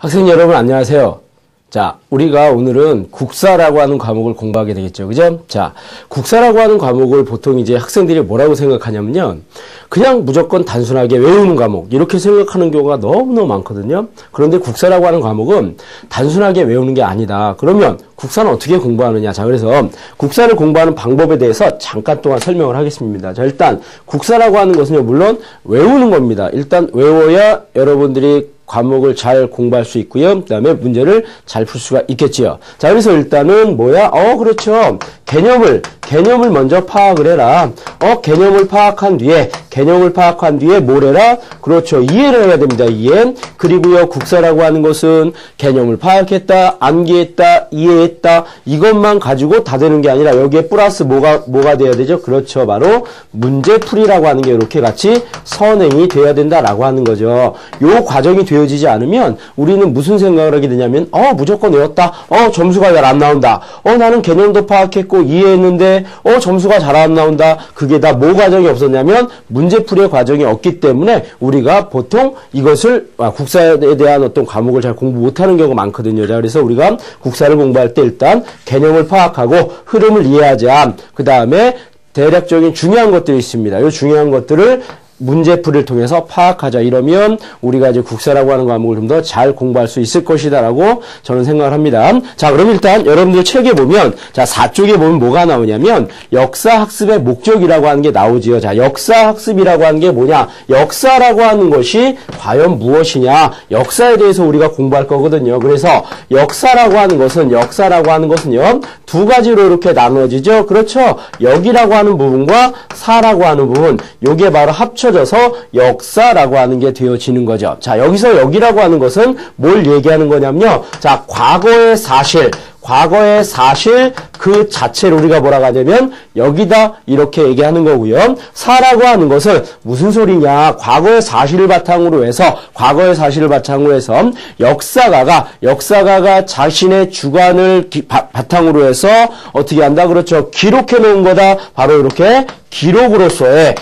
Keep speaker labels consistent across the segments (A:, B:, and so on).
A: 학생 여러분 안녕하세요. 자, 우리가 오늘은 국사라고 하는 과목을 공부하게 되겠죠. 그죠? 자, 국사라고 하는 과목을 보통 이제 학생들이 뭐라고 생각하냐면요. 그냥 무조건 단순하게 외우는 과목, 이렇게 생각하는 경우가 너무너무 많거든요. 그런데 국사라고 하는 과목은 단순하게 외우는 게 아니다. 그러면 국사는 어떻게 공부하느냐. 자, 그래서 국사를 공부하는 방법에 대해서 잠깐 동안 설명을 하겠습니다. 자, 일단 국사라고 하는 것은요, 물론 외우는 겁니다. 일단 외워야 여러분들이 과목을 잘 공부할 수 있고요. 그 다음에 문제를 잘 풀 수가 있겠지요. 자, 그래서 일단은 뭐야? 그렇죠. 개념을 먼저 파악을 해라. 개념을 파악한 뒤에 뭘 해라? 그렇죠. 이해를 해야 됩니다. 이해. 그리고요, 국사라고 하는 것은 개념을 파악했다, 암기했다, 이해했다, 이것만 가지고 다 되는 게 아니라 여기에 플러스 뭐가 돼야 되죠? 그렇죠. 바로 문제풀이라고 하는 게 이렇게 같이 선행이 돼야 된다라고 하는 거죠. 요 과정이 되어지지 않으면 우리는 무슨 생각을 하게 되냐면, 무조건 외웠다. 점수가 잘 안 나온다. 나는 개념도 파악했고 이해했는데, 점수가 잘 안 나온다. 그게 다 뭐 과정이 없었냐면 문제풀이의 과정이 없기 때문에 우리가 보통 이것을 국사에 대한 어떤 과목을 잘 공부 못하는 경우가 많거든요. 자, 그래서 우리가 국사를 공부할 때 일단 개념을 파악하고 흐름을 이해하자. 그 다음에 대략적인 중요한 것들이 있습니다. 이 중요한 것들을 문제풀이를 통해서 파악하자. 이러면 우리가 이제 국사라고 하는 과목을 좀 더 잘 공부할 수 있을 것이다라고 저는 생각을 합니다. 자, 그럼 일단 여러분들 책에 보면, 자, 4쪽에 보면 뭐가 나오냐면 역사학습의 목적이라고 하는 게 나오지요. 자, 역사학습이라고 하는 게 뭐냐? 역사라고 하는 것이 과연 무엇이냐? 역사에 대해서 우리가 공부할 거거든요. 그래서 역사라고 하는 것은요, 두 가지로 이렇게 나눠지죠. 그렇죠? 역이라고 하는 부분과 사라고 하는 부분, 요게 바로 합쳐져서 역사라고 하는 게 되어지는 거죠. 자, 여기서 역이라고 하는 것은 뭘 얘기하는 거냐면요. 자, 과거의 사실 그 자체를 우리가 뭐라고 하냐면 여기다 이렇게 얘기하는 거고요. 사라고 하는 것은 무슨 소리냐? 과거의 사실을 바탕으로 해서 역사가가 자신의 주관을 바탕으로 해서 어떻게 한다? 그렇죠. 기록해 놓은 거다. 바로 이렇게 기록으로서의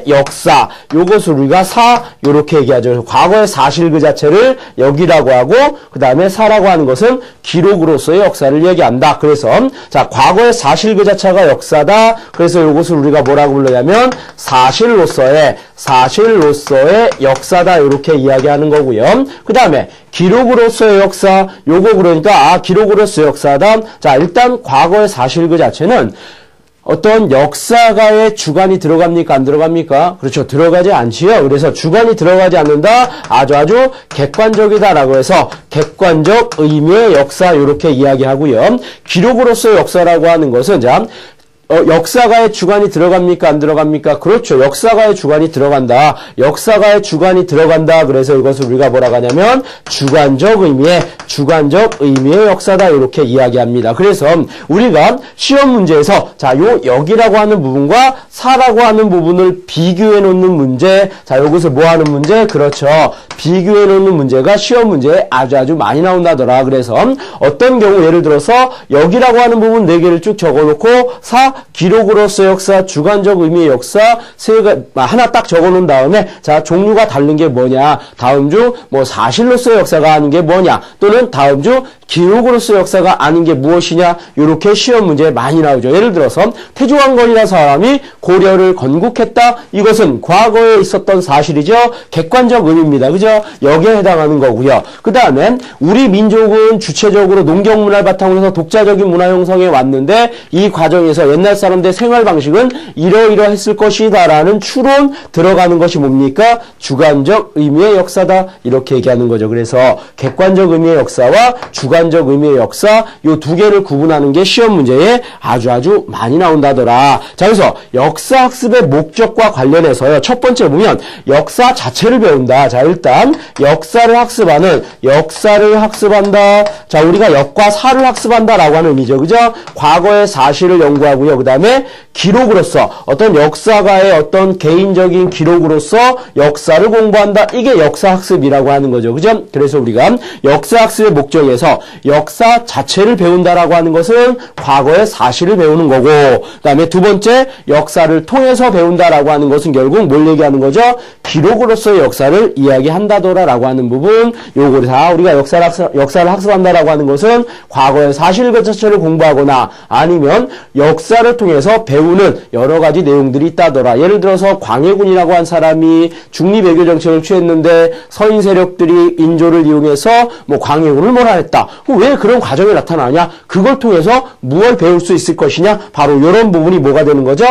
A: 역사, 요것을 우리가 요렇게 얘기하죠. 과거의 사실 그 자체를 역이라고 하고, 그 다음에 사라고 하는 것은 기록으로서의 역사를 얘기한다. 그래서, 자, 과거의 사실 그 자체가 역사다. 그래서 요것을 우리가 뭐라고 불러냐면, 사실로서의 역사다. 요렇게 이야기하는 거고요. 그 다음에, 기록으로서의 역사, 요거 그러니까, 기록으로서의 역사다. 자, 일단 과거의 사실 그 자체는 어떤 역사가의 주관이 들어갑니까? 안 들어갑니까? 그렇죠. 들어가지 않지요. 그래서 주관이 들어가지 않는다. 아주 객관적이다라고 해서 객관적 의미의 역사 이렇게 이야기하고요. 기록으로서의 역사라고 하는 것은 자, 역사가의 주관이 들어갑니까? 안 들어갑니까? 그렇죠. 역사가의 주관이 들어간다. 그래서 이것을 우리가 뭐라고 하냐면 주관적 의미의 역사다. 이렇게 이야기합니다. 그래서 우리가 시험 문제에서 자, 요 역이라고 하는 부분과 사라고 하는 부분을 비교해 놓는 문제. 자, 요것을 뭐 하는 문제? 그렇죠. 비교해 놓는 문제가 시험 문제에 아주 많이 나온다더라. 그래서 어떤 경우 예를 들어서 역이라고 하는 부분 4개를 쭉 적어 놓고 기록으로서의 역사, 주관적 의미의 역사 하나 딱 적어놓은 다음에 자, 종류가 다른 게 뭐냐? 다음 중 사실로서의 역사가 아닌 게 뭐냐? 또는 다음 중 기록으로서의 역사가 아닌 게 무엇이냐? 이렇게 시험 문제에 많이 나오죠. 예를 들어서 태조왕건이라는 사람이 고려를 건국했다. 이것은 과거에 있었던 사실이죠. 객관적 의미입니다. 그죠? 여기에 해당하는 거고요. 그 다음에 우리 민족은 주체적으로 농경 문화를 바탕으로 해서 독자적인 문화 형성에 왔는데 이 과정에서 옛날 사람들의 생활 방식은 이러이러했을 것이다라는 추론 들어가는 것이 뭡니까? 주관적 의미의 역사다. 이렇게 얘기하는 거죠. 그래서 객관적 의미의 역사와 주관적 의미의 역사 요 두 개를 구분하는 게 시험 문제에 아주 많이 나온다더라. 자, 그래서 역사학습의 목적과 관련해서요. 첫 번째 보면 역사 자체를 배운다. 자, 일단 역사를 학습한다. 자, 우리가 역과 사를 학습한다라고 하는 의미죠. 그죠? 과거의 사실을 연구하고요. 그 다음에 기록으로서 어떤 역사가의 어떤 개인적인 기록으로서 역사를 공부한다. 이게 역사학습이라고 하는 거죠. 그죠? 그래서 우리가 역사학습의 목적에서 역사 자체를 배운다라고 하는 것은 과거의 사실을 배우는 거고, 그 다음에 두 번째 역사를 통해서 배운다라고 하는 것은 결국 뭘 얘기하는 거죠? 기록으로서의 역사를 이야기한다. 한다더라라고 하는 부분, 요거를 다 우리가 역사를 학습한다라고 하는 것은 과거의 사실 그 자체를 공부하거나 아니면 역사를 통해서 배우는 여러 가지 내용들이 있다더라. 예를 들어서 광해군이라고 한 사람이 중립외교 정책을 취했는데 서인 세력들이 인조를 이용해서 뭐 광해군을 몰아냈다. 왜 그런 과정이 나타나냐? 그걸 통해서 무엇을 배울 수 있을 것이냐? 바로 이런 부분이 뭐가 되는 거죠?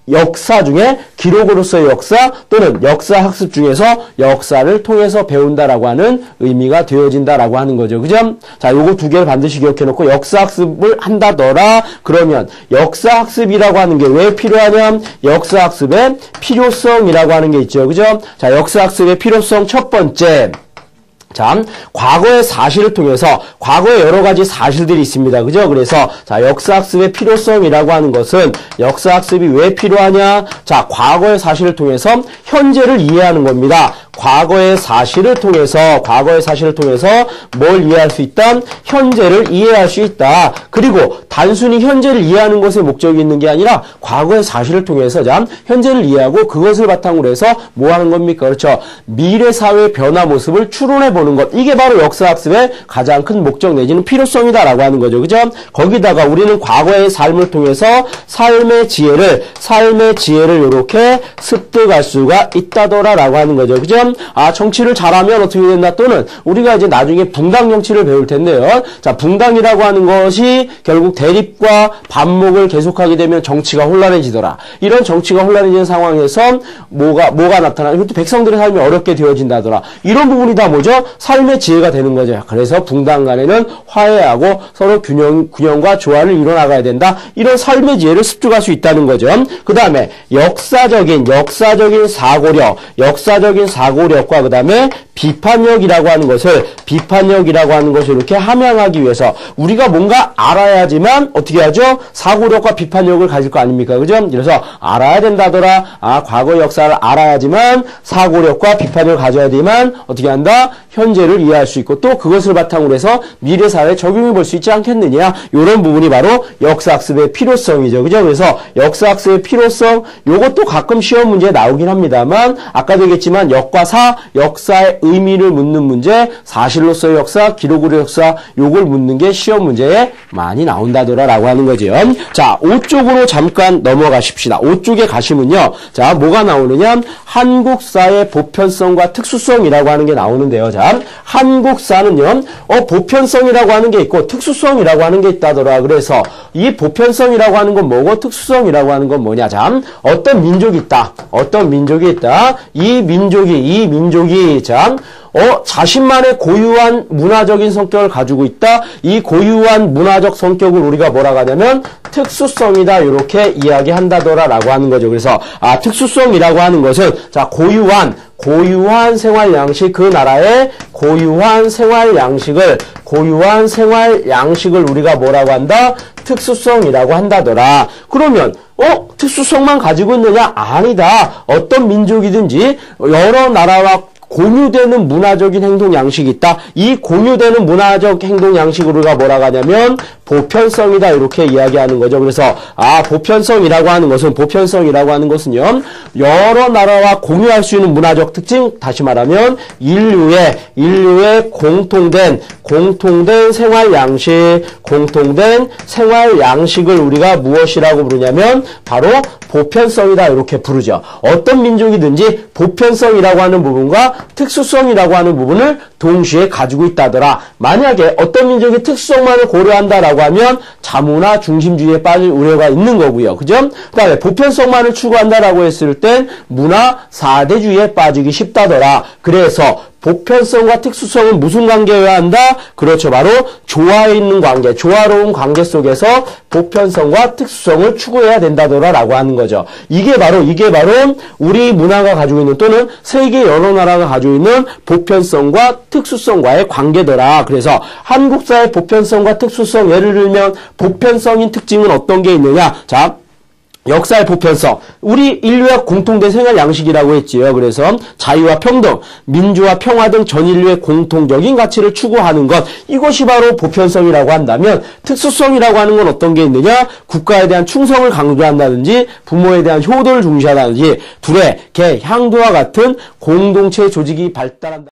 A: 역사 중에 기록으로서의 역사 또는 역사 학습 중에서 역사를 통해서 배운다라고 하는 의미가 되어진다라고 하는 거죠. 그죠? 자, 요거 두 개를 반드시 기억해 놓고 역사 학습을 한다더라. 그러면 역사 학습이라고 하는 게 왜 필요하냐? 역사 학습의 필요성이라고 하는 게 있죠. 그죠? 자, 역사 학습의 필요성 첫 번째. 자, 과거의 사실을 통해서 과거에 여러 가지 사실들이 있습니다. 그죠? 그래서 자, 역사학습의 필요성이라고 하는 것은 역사학습이 왜 필요하냐? 자, 과거의 사실을 통해서 현재를 이해하는 겁니다. 과거의 사실을 통해서 뭘 이해할 수 있다? 현재를 이해할 수 있다. 그리고 단순히 현재를 이해하는 것에 목적이 있는 게 아니라 과거의 사실을 통해서 자, 현재를 이해하고 그것을 바탕으로 해서 뭐 하는 겁니까? 그렇죠. 미래 사회의 변화 모습을 추론해 보는 것. 이게 바로 역사학습의 가장 큰 목적 내지는 필요성이다라고 하는 거죠. 그죠? 거기다가 우리는 과거의 삶을 통해서 삶의 지혜를 이렇게 습득할 수가 있다더라라고 하는 거죠. 그죠? 아, 정치를 잘하면 어떻게 된다? 또는 우리가 이제 나중에 붕당 정치를 배울 텐데요. 자, 붕당이라고 하는 것이 결국 대립과 반목을 계속하게 되면 정치가 혼란해지더라. 이런 정치가 혼란해지는 상황에서 뭐가 나타나? 이것도 백성들의 삶이 어렵게 되어진다더라. 이런 부분이 다 뭐죠? 삶의 지혜가 되는 거죠. 그래서 붕당 간에는 화해하고 서로 균형과 조화를 이뤄나가야 된다. 이런 삶의 지혜를 습득할 수 있다는 거죠. 그 다음에 역사적인 사고력과 그 다음에 비판력이라고 하는 것을 이렇게 함양하기 위해서 우리가 뭔가 알아야지만 어떻게 하죠? 사고력과 비판력을 가질 거 아닙니까? 그죠? 그래서 알아야 된다더라. 아, 과거 역사를 알아야지만 사고력과 비판력을 가져야 되지만 어떻게 한다? 현재를 이해할 수 있고 또 그것을 바탕으로 해서 미래 사회에 적용해 볼 수 있지 않겠느냐? 이런 부분이 바로 역사학습의 필요성이죠. 그죠? 그래서 역사학습의 필요성, 요것도 가끔 시험 문제에 나오긴 합니다만 아까도 얘기했지만 역과 역사의 의미를 묻는 문제, 사실로서의 역사, 기록으로의 역사, 요걸 묻는 게 시험 문제에 많이 나온다더라라고 하는 거죠. 자, 5쪽으로 잠깐 넘어가십시다. 5쪽에 가시면요. 자, 뭐가 나오느냐? 한국사의 보편성과 특수성이라고 하는 게 나오는데요. 자, 한국사는요, 보편성이라고 하는 게 있고 특수성이라고 하는 게 있다더라. 그래서 이 보편성이라고 하는 건 뭐고 특수성이라고 하는 건 뭐냐? 자, 어떤 민족이 있다. 이 민족이 자, 자신만의 고유한 문화적인 성격을 가지고 있다. 이 고유한 문화적 성격을 우리가 뭐라고 하냐면 특수성이다. 이렇게 이야기한다더라라고 하는 거죠. 그래서 특수성이라고 하는 것은 자, 고유한 생활 양식, 그 나라의 고유한 생활 양식을 우리가 뭐라고 한다? 특수성이라고 한다더라. 그러면 특수성만 가지고 있느냐? 아니다. 어떤 민족이든지 여러 나라와 공유되는 문화적인 행동 양식이 있다. 이 공유되는 문화적 행동 양식을 우리가 뭐라고 하냐면 보편성이다. 이렇게 이야기하는 거죠. 그래서 보편성이라고 하는 것은요. 여러 나라와 공유할 수 있는 문화적 특징, 다시 말하면 인류의 공통된 생활 양식을 우리가 무엇이라고 부르냐면 바로 보편성이다. 이렇게 부르죠. 어떤 민족이든지 보편성이라고 하는 부분과 특수성이라고 하는 부분을 동시에 가지고 있다더라. 만약에 어떤 민족의 특수성만을 고려한다라고 하면 자문화 중심주의에 빠질 우려가 있는 거고요. 그죠? 그 다음에 보편성만을 추구한다라고 했을 땐 문화 4대주의에 빠지기 쉽다더라. 그래서 보편성과 특수성은 무슨 관계여야 한다? 그렇죠. 바로 조화로운 관계 속에서 보편성과 특수성을 추구해야 된다더라라고 하는 거죠. 이게 바로 우리 문화가 가지고 있는 또는 세계 여러 나라가 가지고 있는 보편성과 특수성과의 관계더라. 그래서 한국사의 보편성과 특수성, 예를 들면 보편성인 특징은 어떤 게 있느냐? 자, 역사의 보편성, 우리 인류의 공통된 생활 양식이라고 했지요. 그래서 자유와 평등, 민주와 평화 등 전 인류의 공통적인 가치를 추구하는 것, 이것이 바로 보편성이라고 한다면 특수성이라고 하는 건 어떤 게 있느냐? 국가에 대한 충성을 강조한다든지 부모에 대한 효도를 중시한다든지 둘의 개, 향도와 같은 공동체 조직이 발달한다.